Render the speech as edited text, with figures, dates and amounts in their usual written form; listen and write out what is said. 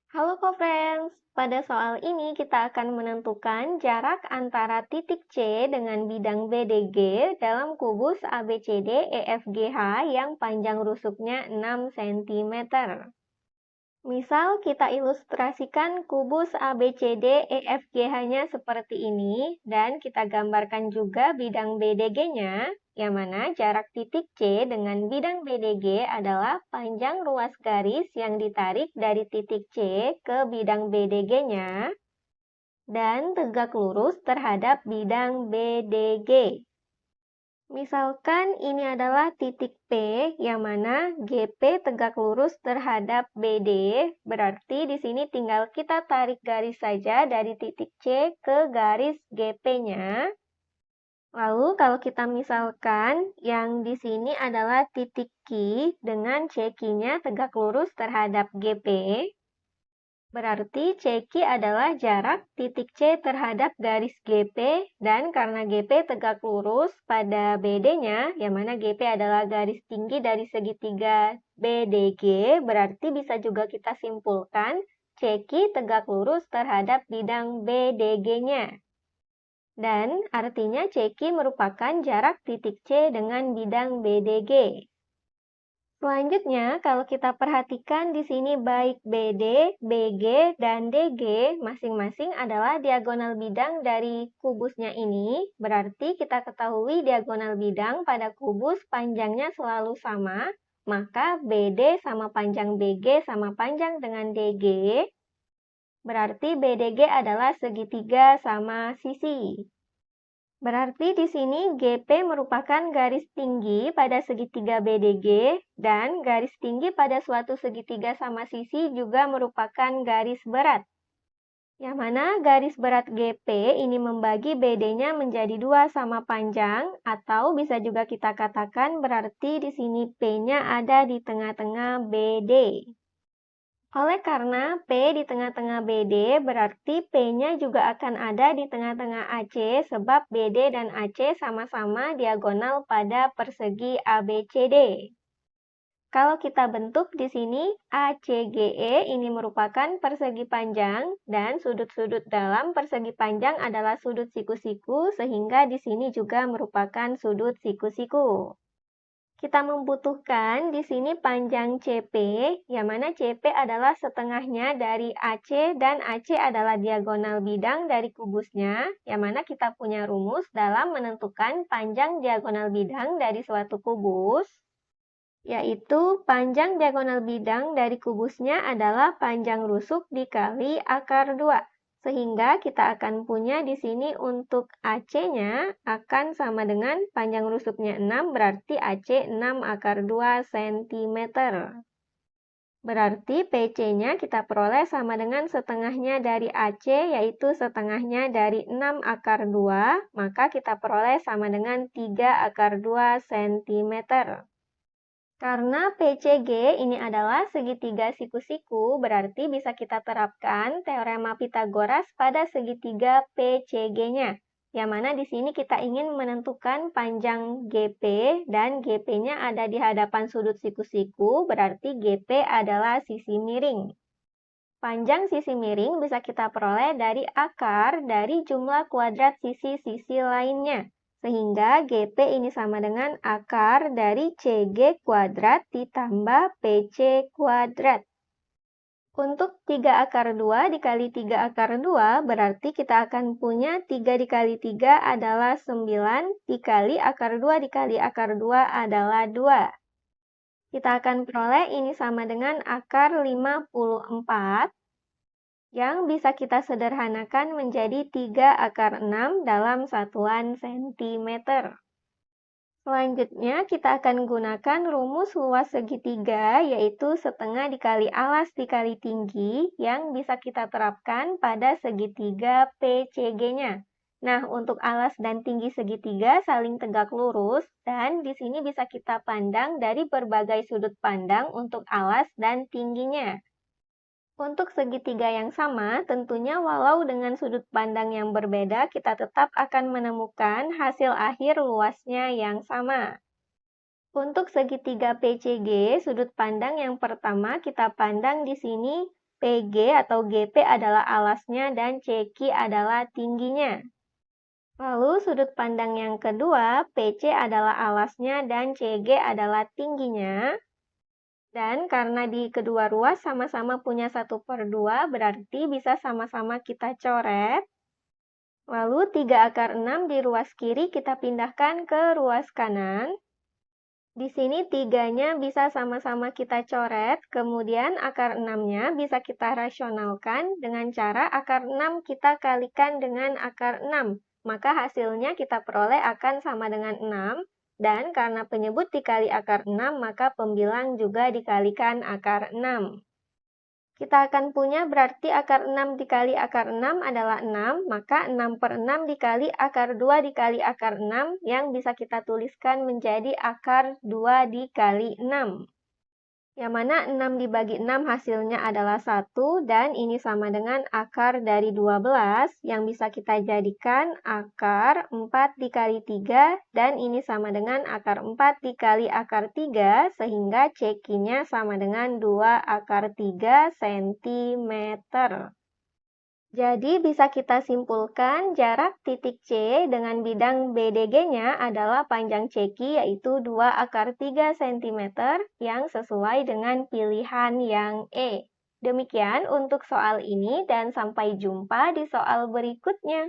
Halo co-friends, pada soal ini kita akan menentukan jarak antara titik C dengan bidang BDG dalam kubus ABCD EFGH yang panjang rusuknya 6 cm. Misal kita ilustrasikan kubus ABCD EFGH-nya seperti ini dan kita gambarkan juga bidang BDG-nya, yang mana jarak titik C dengan bidang BDG adalah panjang ruas garis yang ditarik dari titik C ke bidang BDG-nya dan tegak lurus terhadap bidang BDG. Misalkan ini adalah titik P, yang mana GP tegak lurus terhadap BD, berarti di sini tinggal kita tarik garis saja dari titik C ke garis GP-nya. Lalu kalau kita misalkan yang di sini adalah titik Q dengan CQ-nya tegak lurus terhadap GP, berarti CQ adalah jarak titik C terhadap garis GP, dan karena GP tegak lurus pada BD-nya, yang mana GP adalah garis tinggi dari segitiga BDG, berarti bisa juga kita simpulkan CQ tegak lurus terhadap bidang BDG-nya. Dan artinya CQ merupakan jarak titik C dengan bidang BDG. Selanjutnya, kalau kita perhatikan di sini baik BD, BG, dan DG masing-masing adalah diagonal bidang dari kubusnya ini. Berarti kita ketahui diagonal bidang pada kubus panjangnya selalu sama, maka BD sama panjang BG sama panjang dengan DG. Berarti BDG adalah segitiga sama sisi. Berarti di sini GP merupakan garis tinggi pada segitiga BDG, dan garis tinggi pada suatu segitiga sama sisi juga merupakan garis berat. Yang mana garis berat GP ini membagi BD-nya menjadi 2 sama panjang, atau bisa juga kita katakan berarti di sini P-nya ada di tengah-tengah BD. Oleh karena P di tengah-tengah BD, berarti P-nya juga akan ada di tengah-tengah AC, sebab BD dan AC sama-sama diagonal pada persegi ABCD. Kalau kita bentuk di sini, ACGE ini merupakan persegi panjang, dan sudut-sudut dalam persegi panjang adalah sudut siku-siku, sehingga di sini juga merupakan sudut siku-siku. Kita membutuhkan di sini panjang CP, yang mana CP adalah setengahnya dari AC dan AC adalah diagonal bidang dari kubusnya, yang mana kita punya rumus dalam menentukan panjang diagonal bidang dari suatu kubus, yaitu panjang diagonal bidang dari kubusnya adalah panjang rusuk dikali akar 2. Sehingga kita akan punya di sini untuk AC-nya akan sama dengan panjang rusuknya 6, berarti AC 6 akar 2 cm. Berarti PC-nya kita peroleh sama dengan setengahnya dari AC, yaitu setengahnya dari 6 akar 2, maka kita peroleh sama dengan 3 akar 2 cm. Karena PCG ini adalah segitiga siku-siku, berarti bisa kita terapkan teorema Pitagoras pada segitiga PCG-nya. Yang mana di sini kita ingin menentukan panjang GP, dan GP-nya ada di hadapan sudut siku-siku, berarti GP adalah sisi miring. Panjang sisi miring bisa kita peroleh dari akar dari jumlah kuadrat sisi-sisi lainnya. Sehingga GP ini sama dengan akar dari CG kuadrat ditambah PC kuadrat. Untuk 3 akar 2 dikali 3 akar 2, berarti kita akan punya 3 dikali 3 adalah 9, dikali akar 2 dikali akar 2 adalah 2. Kita akan peroleh ini sama dengan akar 54, yang bisa kita sederhanakan menjadi 3 akar 6 dalam satuan cm. Selanjutnya, kita akan gunakan rumus luas segitiga, yaitu setengah dikali alas dikali tinggi, yang bisa kita terapkan pada segitiga PCG-nya. Nah, untuk alas dan tinggi segitiga saling tegak lurus, dan di sini bisa kita pandang dari berbagai sudut pandang untuk alas dan tingginya. Untuk segitiga yang sama, tentunya walau dengan sudut pandang yang berbeda, kita tetap akan menemukan hasil akhir luasnya yang sama. Untuk segitiga PCG, sudut pandang yang pertama kita pandang di sini PG atau GP adalah alasnya dan CQ adalah tingginya. Lalu sudut pandang yang kedua, PC adalah alasnya dan CG adalah tingginya. Dan karena di kedua ruas sama-sama punya 1/2, berarti bisa sama-sama kita coret. Lalu 3 akar 6 di ruas kiri kita pindahkan ke ruas kanan. Di sini 3-nya bisa sama-sama kita coret, kemudian akar 6-nya bisa kita rasionalkan dengan cara akar 6 kita kalikan dengan akar 6. Maka hasilnya kita peroleh akan sama dengan 6, dan karena penyebut dikali akar 6, maka pembilang juga dikalikan akar 6. Kita akan punya berarti akar 6 dikali akar 6 adalah 6, maka 6/6 dikali akar 2 dikali akar 6 yang bisa kita tuliskan menjadi akar 2 dikali 6. Yang mana 6 dibagi 6 hasilnya adalah 1, dan ini sama dengan akar dari 12, yang bisa kita jadikan akar 4 dikali 3, dan ini sama dengan akar 4 dikali akar 3, sehingga CQ-nya sama dengan 2 akar 3 cm. Jadi bisa kita simpulkan jarak titik C dengan bidang BDG-nya adalah panjang CQ yaitu 2 akar 3 cm yang sesuai dengan pilihan yang E. Demikian untuk soal ini dan sampai jumpa di soal berikutnya.